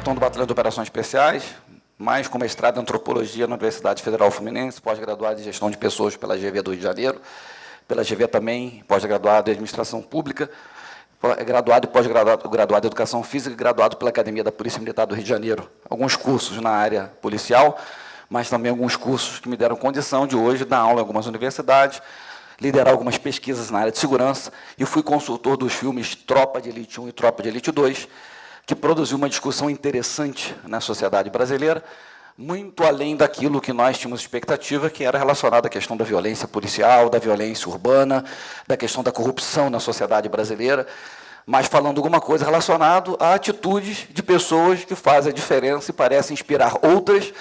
capitão do Batalhão de Operações Especiais, mais com mestrado em Antropologia na Universidade Federal Fluminense, pós-graduado em Gestão de Pessoas pela GV do Rio de Janeiro, pela GV também, pós-graduado em Administração Pública, graduado e pós-graduado em Educação Física e graduado pela Academia da Polícia Militar do Rio de Janeiro. Alguns cursos na área policial, mas também alguns cursos que me deram condição de hoje dar aula em algumas universidades, liderar algumas pesquisas na área de segurança, e fui consultor dos filmes Tropa de Elite 1 e Tropa de Elite 2, que produziu uma discussão interessante na sociedade brasileira, muito além daquilo que nós tínhamos expectativa, que era relacionado à questão da violência policial, da violência urbana, da questão da corrupção na sociedade brasileira, mas falando alguma coisa relacionada a atitudes de pessoas que fazem a diferença e parecem inspirar outras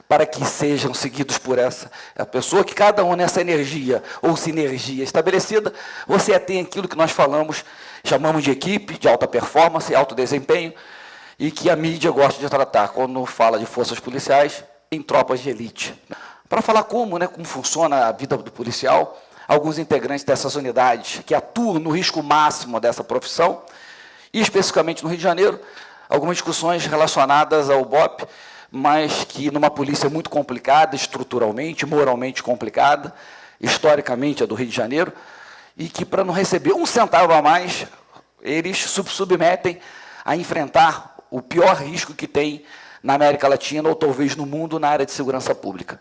para que sejam seguidos por essa pessoa, que cada um nessa energia ou sinergia estabelecida, você tem aquilo que nós chamamos de equipe, de alta performance, alto desempenho, e que a mídia gosta de tratar, quando fala de forças policiais, em tropas de elite. Para falar como funciona a vida do policial, alguns integrantes dessas unidades que atuam no risco máximo dessa profissão, e especificamente no Rio de Janeiro, algumas discussões relacionadas ao BOP, mas que numa polícia muito complicada, estruturalmente, moralmente complicada, historicamente a do Rio de Janeiro, e que, para não receber um centavo a mais, eles submetem a enfrentar o pior risco que tem na América Latina, ou talvez no mundo, na área de segurança pública.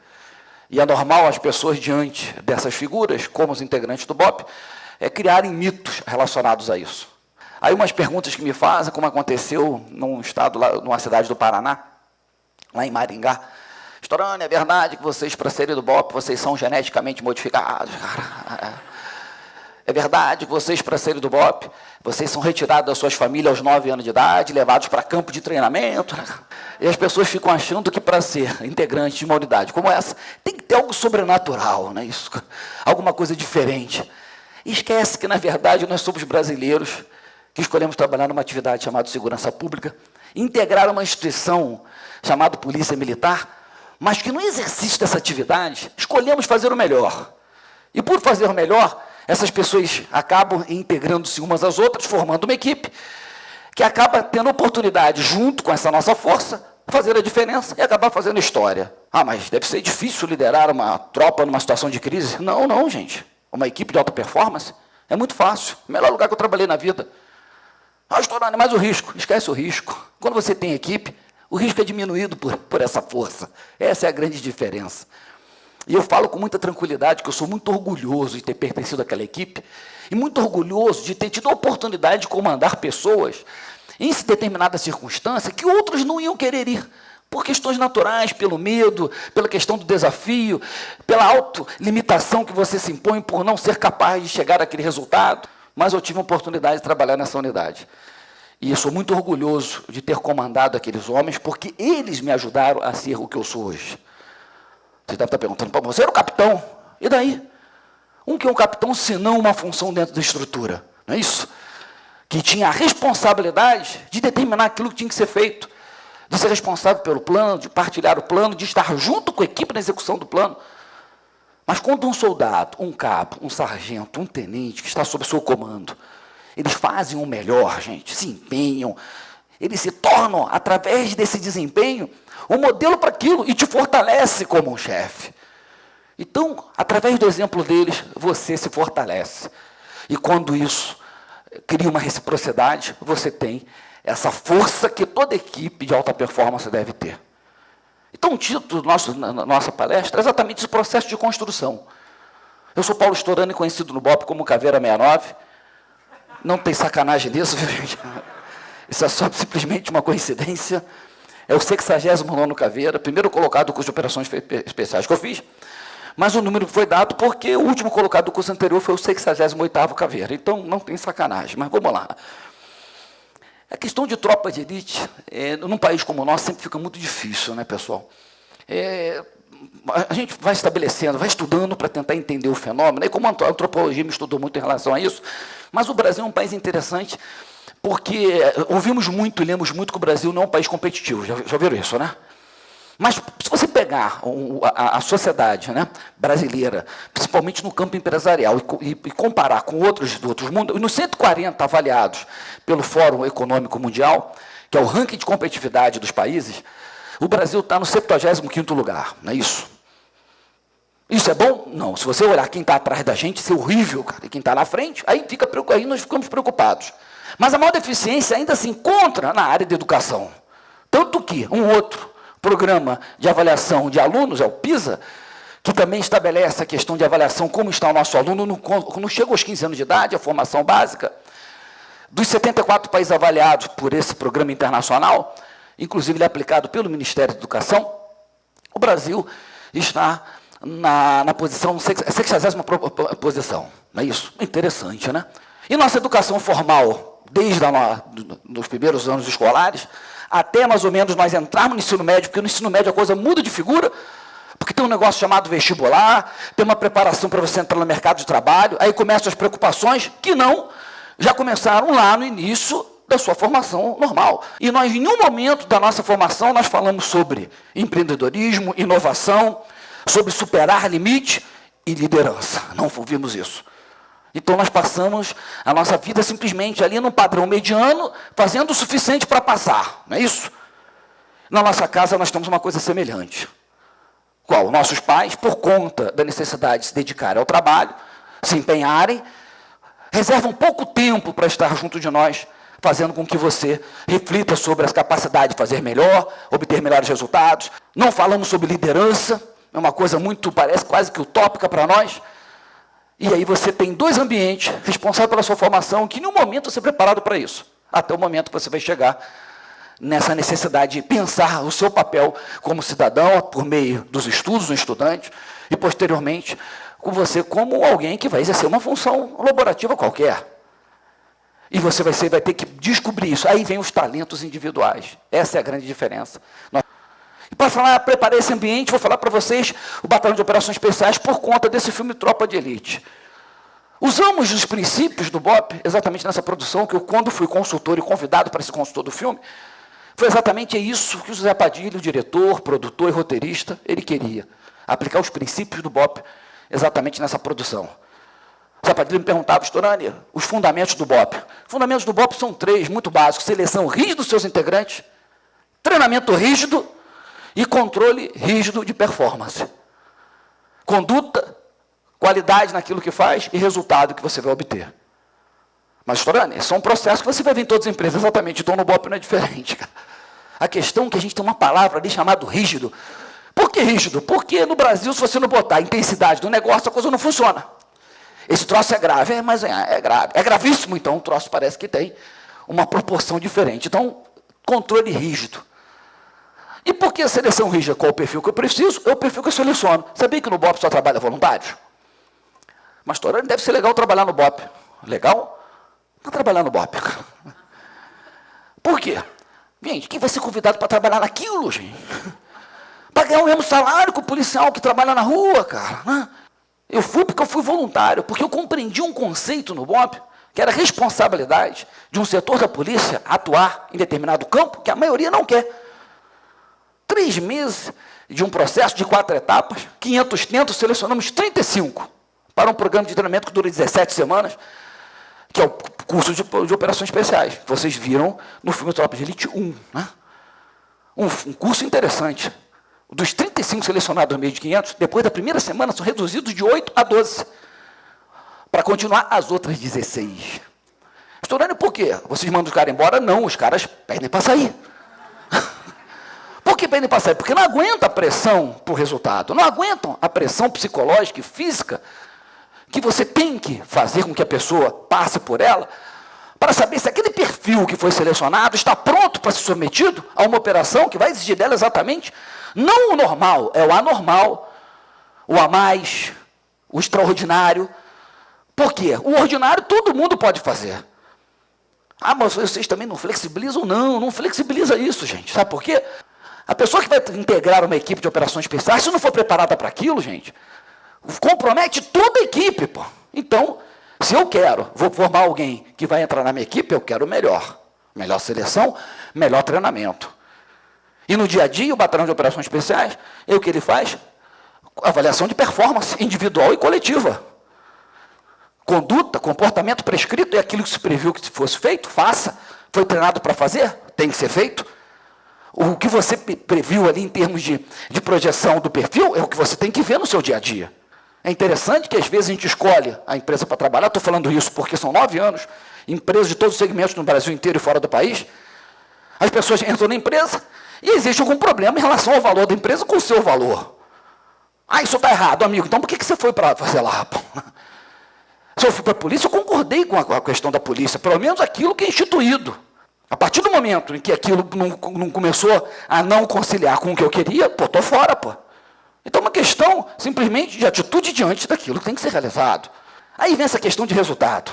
E é normal as pessoas, diante dessas figuras, como os integrantes do BOP, criarem mitos relacionados a isso. Aí umas perguntas que me fazem, como aconteceu num estado, numa cidade do Paraná, lá em Maringá. Storani, é verdade que vocês, para serem do BOP, vocês são geneticamente modificados? É verdade que vocês, para serem do BOP, vocês são retirados das suas famílias aos 9 anos de idade, levados para campo de treinamento? E as pessoas ficam achando que, para ser integrante de uma unidade como essa, tem que ter algo sobrenatural, não é isso? Alguma coisa diferente. E esquece que, na verdade, nós somos brasileiros que escolhemos trabalhar numa atividade chamada segurança pública, integrar uma instituição chamada Polícia Militar, mas que no exercício dessa atividade, escolhemos fazer o melhor. E por fazer o melhor, essas pessoas acabam integrando-se umas às outras, formando uma equipe, que acaba tendo oportunidade, junto com essa nossa força, fazer a diferença e acabar fazendo história. Ah, mas deve ser difícil liderar uma tropa numa situação de crise. Não, não, gente. Uma equipe de alta performance é muito fácil. O melhor lugar que eu trabalhei na vida. Ah, Storani, mas o risco. Esquece o risco. Quando você tem equipe, o risco é diminuído por essa força. Essa é a grande diferença. E eu falo com muita tranquilidade que eu sou muito orgulhoso de ter pertencido àquela equipe e muito orgulhoso de ter tido a oportunidade de comandar pessoas em determinada circunstância que outros não iam querer ir, por questões naturais, pelo medo, pela questão do desafio, pela autolimitação que você se impõe por não ser capaz de chegar àquele resultado. Mas eu tive a oportunidade de trabalhar nessa unidade. E eu sou muito orgulhoso de ter comandado aqueles homens, porque eles me ajudaram a ser o que eu sou hoje. Você deve estar perguntando, você era o capitão, e daí? Que é um capitão, se não uma função dentro da estrutura, não é isso? Que tinha a responsabilidade de determinar aquilo que tinha que ser feito, de ser responsável pelo plano, de partilhar o plano, de estar junto com a equipe na execução do plano. Mas quando um soldado, um cabo, um sargento, um tenente que está sob seu comando, eles fazem o melhor, gente, se empenham, eles se tornam, através desse desempenho, um modelo para aquilo e te fortalece como um chefe. Então, através do exemplo deles, você se fortalece. E quando isso cria uma reciprocidade, você tem essa força que toda equipe de alta performance deve ter. Então, o título da nossa palestra é exatamente esse processo de construção. Eu sou Paulo Storani, conhecido no BOP como Caveira 69. Não tem sacanagem nisso, viu, gente? Isso é só simplesmente uma coincidência. É o 69º Caveira, primeiro colocado do curso de operações especiais que eu fiz, mas o número foi dado porque o último colocado do curso anterior foi o 68º Caveira. Então, não tem sacanagem, mas vamos lá. A questão de tropa de elite, num país como o nosso, sempre fica muito difícil, né, pessoal? A gente vai estabelecendo, vai estudando para tentar entender o fenômeno, e como a antropologia me estudou muito em relação a isso, mas o Brasil é um país interessante, porque ouvimos muito e lemos muito que o Brasil não é um país competitivo, já viram isso, né? Mas se você pegar a sociedade, né, brasileira, principalmente no campo empresarial, e comparar com outros do outro mundo, nos 140 avaliados pelo Fórum Econômico Mundial, que é o ranking de competitividade dos países, o Brasil está no 75º lugar, não é isso? Isso é bom? Não. Se você olhar quem está atrás da gente, isso é horrível, cara. E quem está na frente, aí nós ficamos preocupados. Mas a maior deficiência ainda se encontra na área de educação. Tanto que um outro programa de avaliação de alunos, é o PISA, que também estabelece a questão de avaliação, como está o nosso aluno quando chega aos 15 anos de idade, a formação básica. Dos 74 países avaliados por esse programa internacional, inclusive ele é aplicado pelo Ministério da Educação, o Brasil está na posição, 60ª posição. Não é isso? Interessante, né? E nossa educação formal, desde os primeiros anos escolares, até mais ou menos nós entrarmos no ensino médio, porque no ensino médio a coisa muda de figura, porque tem um negócio chamado vestibular, tem uma preparação para você entrar no mercado de trabalho, aí começam as preocupações que já começaram lá no início da sua formação normal. E nós, em nenhum momento da nossa formação, nós falamos sobre empreendedorismo, inovação, sobre superar limite e liderança. Não ouvimos isso. Então, nós passamos a nossa vida simplesmente ali num padrão mediano, fazendo o suficiente para passar. Não é isso? Na nossa casa, nós temos uma coisa semelhante. Qual? Nossos pais, por conta da necessidade de se dedicarem ao trabalho, se empenharem, reservam pouco tempo para estar junto de nós, fazendo com que você reflita sobre as capacidades de fazer melhor, obter melhores resultados. Não falamos sobre liderança, é uma coisa parece quase que utópica para nós. E aí você tem 2 ambientes responsáveis pela sua formação, que em nenhum momento você é preparado para isso, até o momento que você vai chegar nessa necessidade de pensar o seu papel como cidadão, por meio dos estudos, um estudante, e posteriormente com você como alguém que vai exercer uma função laborativa qualquer. E você vai ter que descobrir isso. Aí vem os talentos individuais. Essa é a grande diferença. E para preparar esse ambiente, vou falar para vocês o Batalhão de Operações Especiais por conta desse filme Tropa de Elite. Usamos os princípios do BOP exatamente nessa produção, que eu, quando fui consultor e convidado para ser consultor do filme, foi exatamente isso que o José Padilha, o diretor, produtor e roteirista, ele queria. Aplicar os princípios do BOP exatamente nessa produção. O José Padilha me perguntava, Storani, os fundamentos do BOP. Os fundamentos do BOP são 3, muito básicos. Seleção rígida dos seus integrantes, treinamento rígido e controle rígido de performance. Conduta, qualidade naquilo que faz e resultado que você vai obter. Mas, Storani, esse é um processo que você vai ver em todas as empresas, exatamente. Então, no BOP não é diferente, cara. A questão é que a gente tem uma palavra ali chamada rígido. Por que rígido? Porque no Brasil, se você não botar a intensidade do negócio, a coisa não funciona. Esse troço é grave, mas é grave. É gravíssimo, então o troço parece que tem uma proporção diferente. Então, controle rígido. E por que a seleção rígida? Qual o perfil que eu preciso? É o perfil que eu seleciono. Sabia que no BOP só trabalha voluntários? Mas, Storani, deve ser legal trabalhar no BOP. Legal? Não trabalhar no BOP. Por quê? Gente, quem vai ser convidado para trabalhar naquilo, gente? Para ganhar o mesmo salário que o policial que trabalha na rua, cara. Eu fui porque eu fui voluntário, porque eu compreendi um conceito no BOP, que era a responsabilidade de um setor da polícia atuar em determinado campo, que a maioria não quer. 3 meses de um processo de 4 etapas, 500 tentos, selecionamos 35 para um programa de treinamento que dura 17 semanas, que é o curso de operações especiais. Vocês viram no filme Tropa de Elite 1. Né? Um curso interessante. Dos 35 selecionados no meio de 500, depois da primeira semana, são reduzidos de 8 a 12. Para continuar as outras 16. Storani, por quê? Vocês mandam os caras embora? Não, os caras pedem para sair. Por que pedem para sair? Porque não aguentam a pressão por resultado. Não aguentam a pressão psicológica e física que você tem que fazer com que a pessoa passe por ela, para saber se aquele perfil que foi selecionado está pronto para ser submetido a uma operação que vai exigir dela exatamente, não o normal, é o anormal, o a mais, o extraordinário. Por quê? O ordinário todo mundo pode fazer. Ah, mas vocês também não flexibilizam? Não, não flexibiliza isso, gente. Sabe por quê? A pessoa que vai integrar uma equipe de operações especiais, se não for preparada para aquilo, gente, compromete toda a equipe, pô. Então, se eu vou formar alguém que vai entrar na minha equipe, eu quero o melhor. Melhor seleção, melhor treinamento. E no dia a dia, o Batalhão de Operações Especiais, o que ele faz? Avaliação de performance individual e coletiva. Conduta, comportamento prescrito, é aquilo que se previu que fosse feito, faça. Foi treinado para fazer? tem que ser feito, o que você previu ali em termos de projeção do perfil, é o que você tem que ver no seu dia a dia. É interessante que às vezes a gente escolhe a empresa para trabalhar, estou falando isso porque são 9 anos, empresas de todos os segmentos no Brasil inteiro e fora do país, as pessoas entram na empresa e existe algum problema em relação ao valor da empresa com o seu valor. Ah, isso está errado, amigo, então por que você foi para fazer lá? Se eu fui para a polícia, eu concordei com a questão da polícia, pelo menos aquilo que é instituído. A partir do momento em que aquilo não começou a não conciliar com o que eu queria, pô, estou fora, pô. Então, é uma questão simplesmente de atitude diante daquilo que tem que ser realizado. Aí vem essa questão de resultado.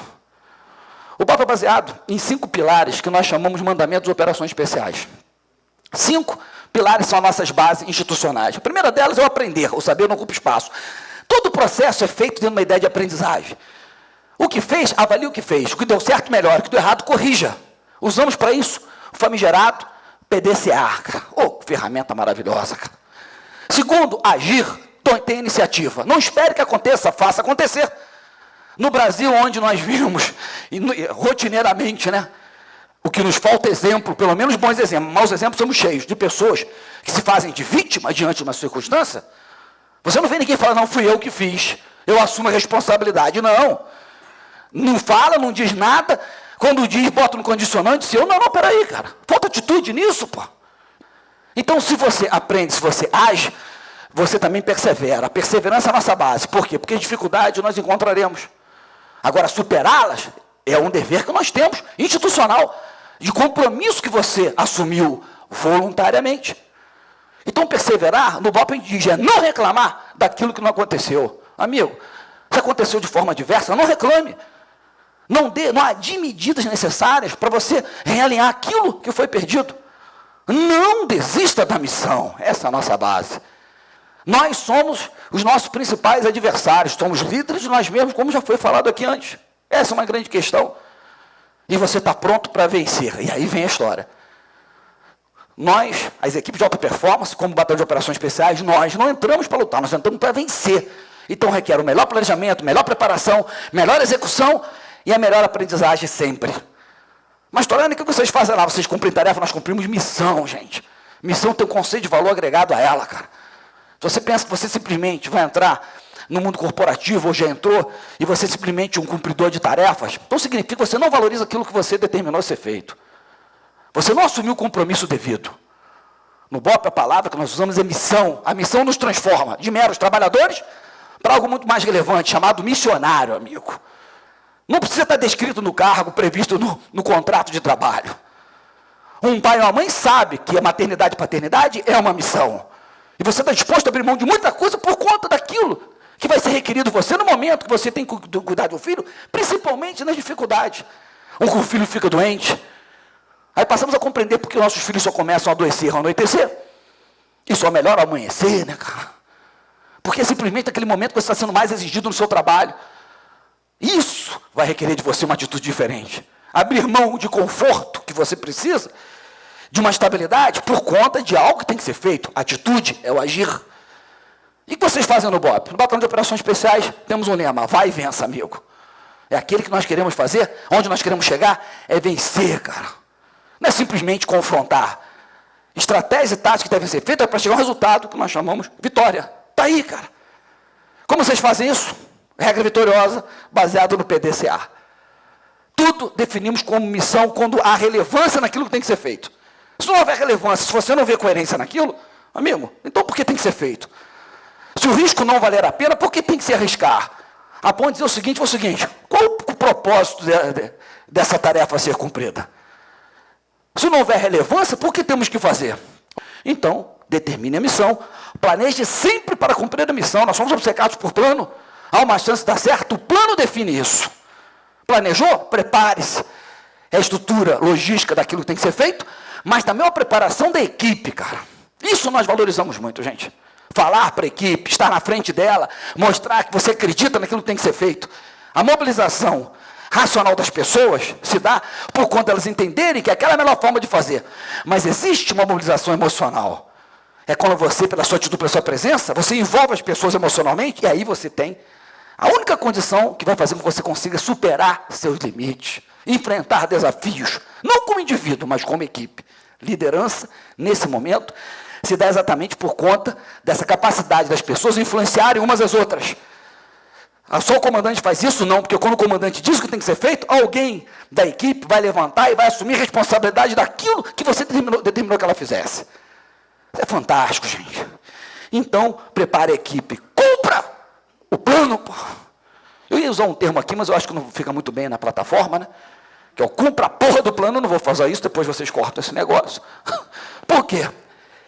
O BOP é baseado em 5 pilares que nós chamamos de mandamentos de operações especiais. 5 pilares são as nossas bases institucionais. A primeira delas é o aprender, o saber não ocupa espaço. Todo o processo é feito dentro de uma ideia de aprendizagem. O que fez, avalie o que fez. O que deu certo, melhora. O que deu errado, corrija. Usamos para isso o famigerado PDCA. Cara. Oh, ferramenta maravilhosa. Cara. Segundo, agir, tenha iniciativa. Não espere que aconteça, faça acontecer. No Brasil, onde nós vimos rotineiramente, né, o que nos falta é exemplo, pelo menos bons exemplos, maus exemplos somos cheios de pessoas que se fazem de vítima diante de uma circunstância. Você não vê ninguém falar, não, fui eu que fiz, eu assumo a responsabilidade. Não. Não fala, não diz nada. Quando diz, bota no condicionante, se eu, não, peraí, cara. Falta atitude nisso, pô. Então, se você aprende, se você age, você também persevera. A perseverança é a nossa base. Por quê? Porque dificuldade nós encontraremos. Agora, superá-las é um dever que nós temos, institucional, de compromisso que você assumiu voluntariamente. Então, perseverar, no BOP a gente diz, é não reclamar daquilo que não aconteceu. Amigo, se aconteceu de forma diversa, não reclame. Não adie medidas necessárias para você realinhar aquilo que foi perdido. Não desista da missão. Essa é a nossa base. Nós somos os nossos principais adversários. Somos líderes de nós mesmos, como já foi falado aqui antes. Essa é uma grande questão. E você está pronto para vencer. E aí vem a história. Nós, as equipes de alta performance, como batalhão de operações especiais, nós não entramos para lutar, nós entramos para vencer. Então requer o melhor planejamento, melhor preparação, melhor execução e a melhor aprendizagem sempre. Mas, Torani, o que vocês fazem lá? Vocês cumprem tarefa, nós cumprimos missão, gente. Missão tem um conceito de valor agregado a ela, cara. Se você pensa que você simplesmente vai entrar no mundo corporativo, ou já entrou, e você é simplesmente um cumpridor de tarefas, então significa que você não valoriza aquilo que você determinou ser feito. Você não assumiu o compromisso devido. No BOP, a palavra que nós usamos é missão. A missão nos transforma de meros trabalhadores para algo muito mais relevante, chamado missionário, amigo. Não precisa estar descrito no cargo previsto no contrato de trabalho. Um pai ou uma mãe sabe que a maternidade e paternidade é uma missão. E você está disposto a abrir mão de muita coisa por conta daquilo que vai ser requerido você no momento que você tem que cuidar do filho, principalmente nas dificuldades. O filho fica doente. Aí passamos a compreender porque nossos filhos só começam a adoecer ao anoitecer. E só melhora ao amanhecer, né, cara? Porque é simplesmente aquele momento que você está sendo mais exigido no seu trabalho. Isso vai requerer de você uma atitude diferente. Abrir mão de conforto que você precisa, de uma estabilidade, por conta de algo que tem que ser feito. Atitude é o agir. E o que vocês fazem no BOP? No Batalhão de Operações Especiais, temos um lema, vai e vença, amigo. É aquele que nós queremos fazer, onde nós queremos chegar, é vencer, cara. Não é simplesmente confrontar. Estratégia e tática que devem ser feitas para chegar ao resultado que nós chamamos de vitória. Está aí, cara. Como vocês fazem isso? Regra vitoriosa, baseada no PDCA. Tudo definimos como missão quando há relevância naquilo que tem que ser feito. Se não houver relevância, se você não vê coerência naquilo, amigo, então por que tem que ser feito? Se o risco não valer a pena, por que tem que se arriscar? A ponto de dizer o seguinte, qual o propósito dessa tarefa a ser cumprida? Se não houver relevância, por que temos que fazer? Então, determine a missão, planeje sempre para cumprir a missão. Nós somos obcecados por plano. Há uma chance de dar certo, o plano define isso. Planejou? Prepare-se. É a estrutura logística daquilo que tem que ser feito, mas também a preparação da equipe, cara. Isso nós valorizamos muito, gente. Falar para a equipe, estar na frente dela, mostrar que você acredita naquilo que tem que ser feito. A mobilização racional das pessoas se dá por conta delas entenderem que aquela é a melhor forma de fazer. Mas existe uma mobilização emocional. É quando você, pela sua atitude, pela sua presença, você envolve as pessoas emocionalmente, e aí você tem a única condição que vai fazer com que você consiga superar seus limites. enfrentar desafios, não como indivíduo, mas como equipe. Liderança, nesse momento, se dá exatamente por conta dessa capacidade das pessoas influenciarem umas às outras. Só o comandante faz isso? Não, porque quando o comandante diz o que tem que ser feito, alguém da equipe vai levantar e vai assumir responsabilidade daquilo que você determinou que ela fizesse. Isso é fantástico, gente. Então, prepare a equipe. Cumpra o plano. Pô. Eu ia usar um termo aqui, mas eu acho que não fica muito bem na plataforma, né? Que é o cumpra a porra do plano. Eu não vou fazer isso, depois vocês cortam esse negócio. Por quê?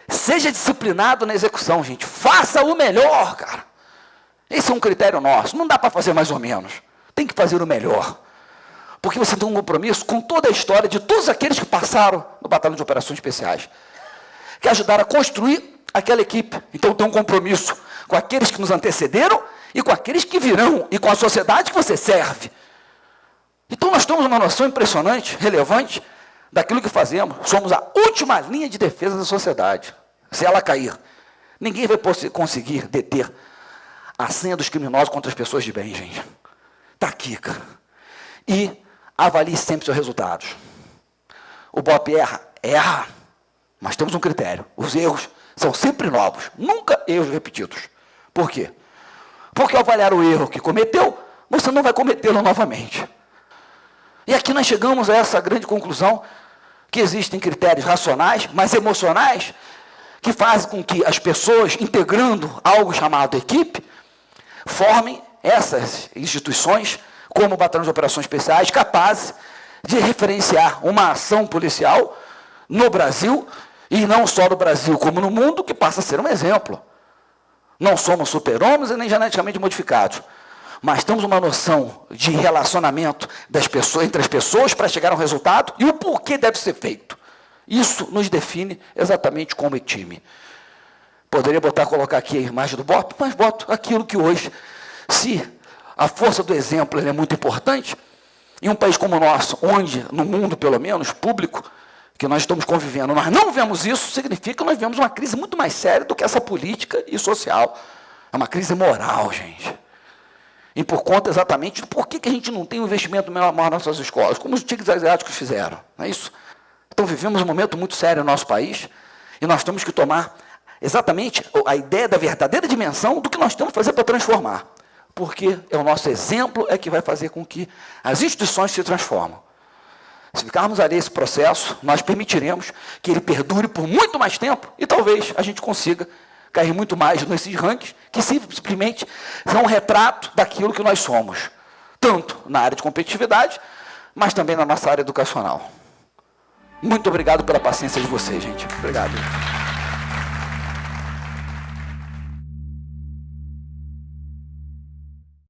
Seja disciplinado na execução, gente. Faça o melhor, cara. Esse é um critério nosso. Não dá para fazer mais ou menos. Tem que fazer o melhor. Porque você tem um compromisso com toda a história de todos aqueles que passaram no Batalhão de Operações Especiais, que ajudaram a construir aquela equipe. Então tem um compromisso com aqueles que nos antecederam e com aqueles que virão, e com a sociedade que você serve. Então nós temos uma noção impressionante, relevante, daquilo que fazemos. Somos a última linha de defesa da sociedade. Se ela cair, ninguém vai conseguir deter a senha dos criminosos contra as pessoas de bem, gente. Está aqui, cara. E avalie sempre seus resultados. O BOP erra, mas temos um critério. Os erros são sempre novos, nunca erros repetidos. Por quê? Porque ao avaliar o erro que cometeu, você não vai cometê-lo novamente. E aqui nós chegamos a essa grande conclusão, que existem critérios racionais, mas emocionais, que fazem com que as pessoas, integrando algo chamado equipe, formem essas instituições, como o Batalhão de Operações Especiais, capazes de referenciar uma ação policial no Brasil, e não só no Brasil, como no mundo, que passa a ser um exemplo. Não somos super-homens e nem geneticamente modificados, mas temos uma noção de relacionamento das pessoas, entre as pessoas para chegar a um resultado e o porquê deve ser feito. Isso nos define exatamente como time. Poderia colocar aqui a imagem do BOP, mas boto aquilo que hoje, se a força do exemplo é muito importante, em um país como o nosso, onde, no mundo pelo menos, público, que nós estamos convivendo, nós não vemos isso, significa que nós vemos uma crise muito mais séria do que essa política e social. É uma crise moral, gente. E por conta exatamente do porquê que a gente não tem um investimento maior nas nossas escolas, como os tigres asiáticos fizeram, não é isso? Então vivemos um momento muito sério no nosso país, e nós temos que tomar exatamente a ideia da verdadeira dimensão do que nós temos que fazer para transformar. Porque é o nosso exemplo que vai fazer com que as instituições se transformem. Se ficarmos ali esse processo, nós permitiremos que ele perdure por muito mais tempo e talvez a gente consiga cair muito mais nesses rankings que simplesmente são um retrato daquilo que nós somos, tanto na área de competitividade, mas também na nossa área educacional. Muito obrigado pela paciência de vocês, gente. Obrigado.